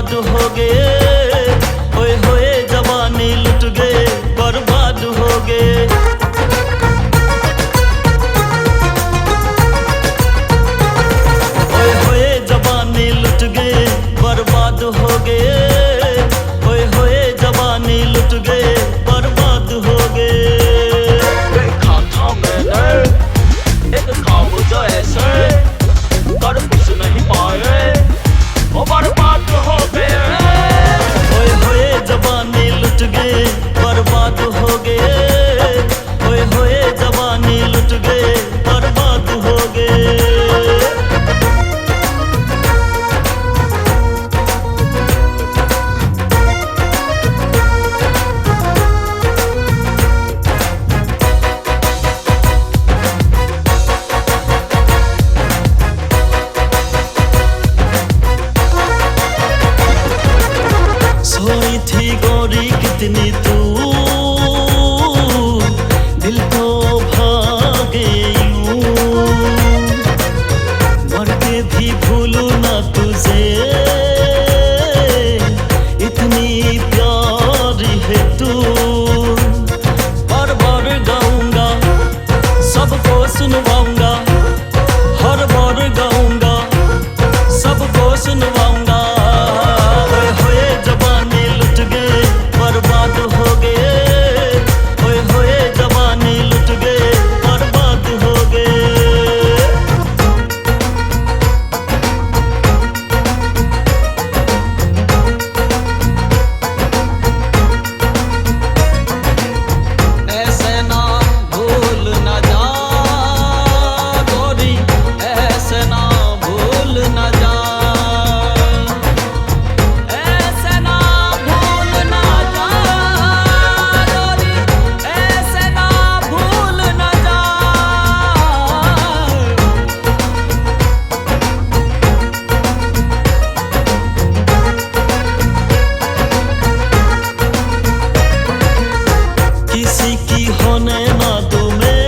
बर्बाद हो गए, होए होए जवानी लुट गए, बर्बाद हो गए। होए होए जवानी लुट गए, बर्बाद हो गए, होए होए जवानी लुट गए, बर्बाद हो गए। देखा था मैंने एक ख्वाब जो ऐसे कर कुछ नहीं पाए, वो बर्बाद हो गए। होए होए जवानी लुट गए, बर्बाद हो गए, होए होए जवानी लुट गए, बर्बाद हो गए। सोई थी गोरी कितनी तू, दिल तो भागे यूं, मर के भी भूलू ना तुझे, इतनी प्यारी है तू। बार बार गाऊंगा, सबको सुनवाऊंगा, हर बार गाऊंगा, सबको सुनवाऊंगा। होए होए जवानी लुट गए, बर्बाद हो गए, होए होए जवानी लुट गए, बर्बाद हो गए। ऐसे ना भूल न जा गोरी, ऐसे ना भूल न जा, ऐसे ना भूल न जा गोरी, ऐसे ना भूल न जा। किसी की होने ना दो मैं,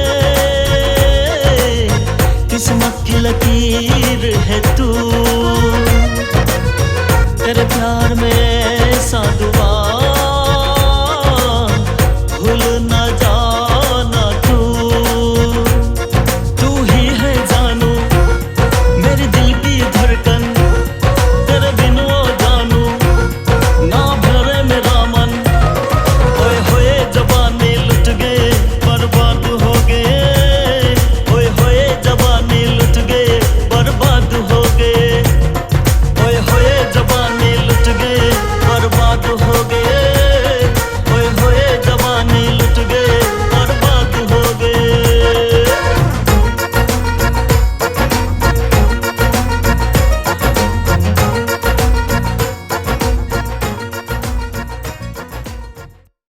किस्मत की लकीर है तू, तेरे प्यार में